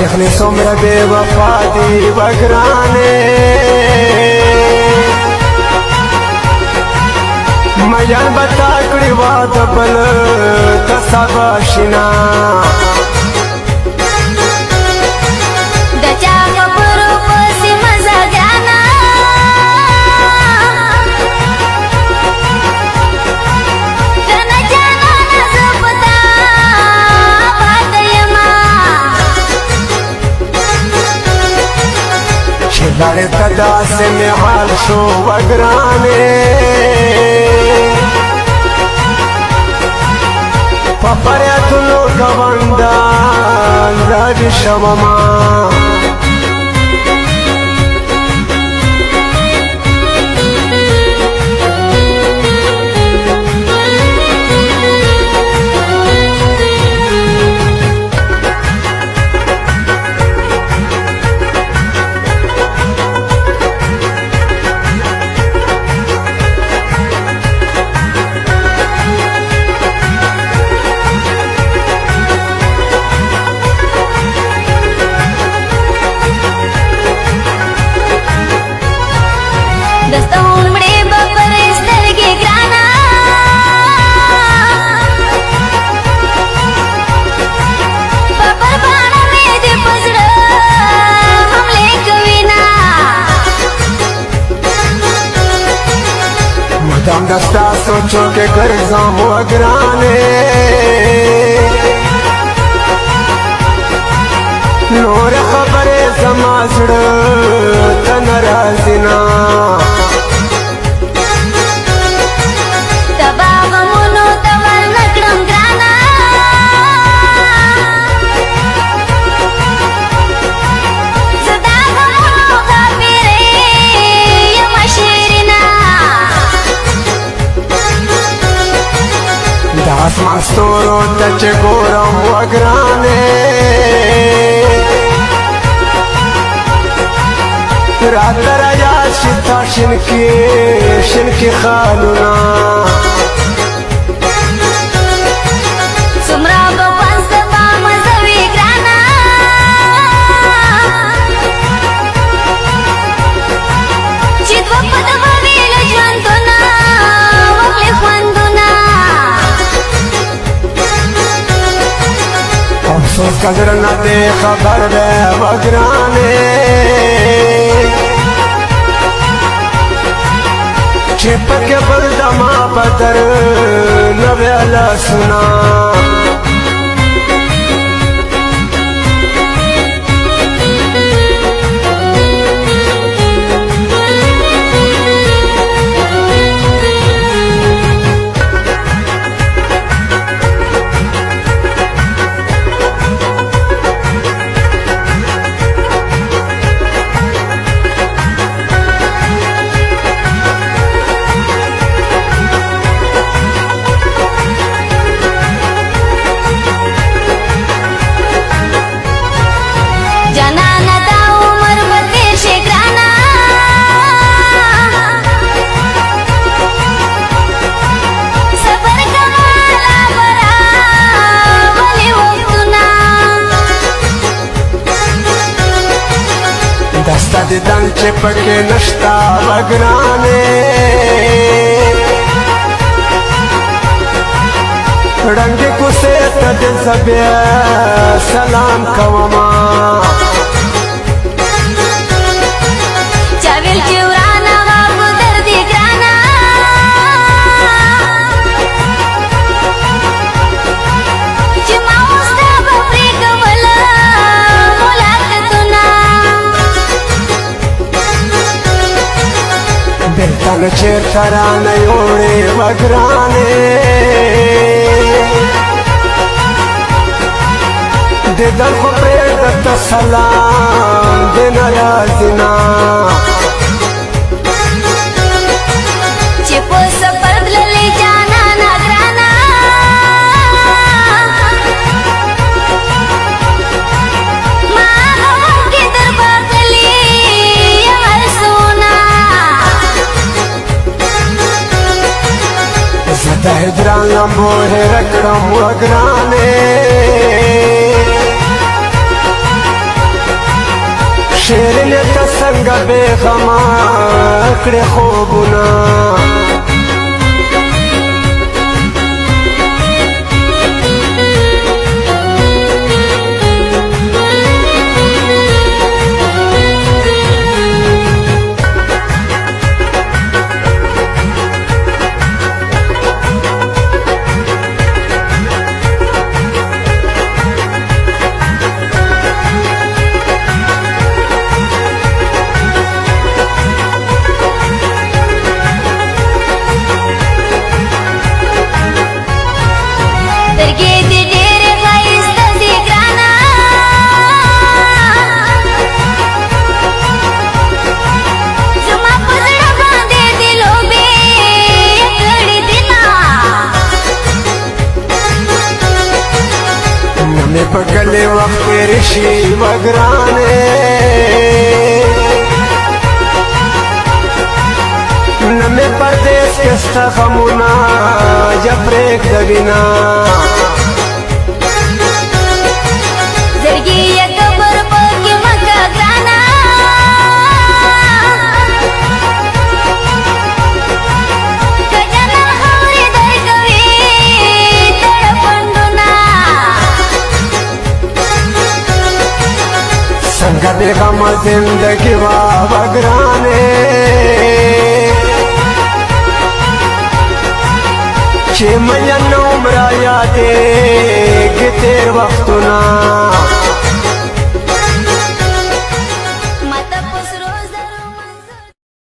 شیخنی سمر بے وفا دی وگرانے میان بتا کڑی واد بل تصابا شنا دچا کپرو پسی مزا گانا کنا جانا نزبتا بادیما شلال تدا سے میں حال شو وگرانے پپریتنو گوندان راوی شوما दस्तून मड़े बपर स्तर के ग्राना बपर बाणा में दे पसड़ हमले कविना मदाम दस्ता सोचो के घर जामो अगराने नूर खबरे समासड़ तनराजिना आसमान स्तोरो तच गोरम वगराने रात राया शिता शिनकी खालुना सुमरा बपंस बाम जवी ग्राना चित्व पद बवील ज्वंतुना वक्ले ख्वंदुना अफसोस कदर न दे खबर बे वगराने छिपक के बलदमा बदर नवेला सुना दस्ता दिदन चिपके नश्ता वगराने रंग कुसे तद सबे सलाम कवमा चाविल चिवराना बाबू दर्दी ग्राना चिमाउस्ता बपरे कवल मुलाकातुना बिल्तन चेर कराने ओड़े वगराने दिदन को प्रेरत सलाम दिन राजिना चिपो सपर्द ले जाना नागराना माँ के दरबार कली अमर सोना सदा हिजरान लंबो है रकड़म वगराने څنګه بې غمه کړې خوبونه سترګې دې ډېرې ښایسته دي ګرانه زما په زړه باندې دې لوبې کړې دي نه مې په کلي وخت تېر شي وګرانې نه مې پردېس کې ستا غمونه یا پرېږده وینا زړګي یې قبر پکې مه کړه ګرانه که جنت خاورې درکوي تړپنډونه څنګه بې غمه زندګي وه وګرانې چې مینه عمره یادېږي تېر وختونه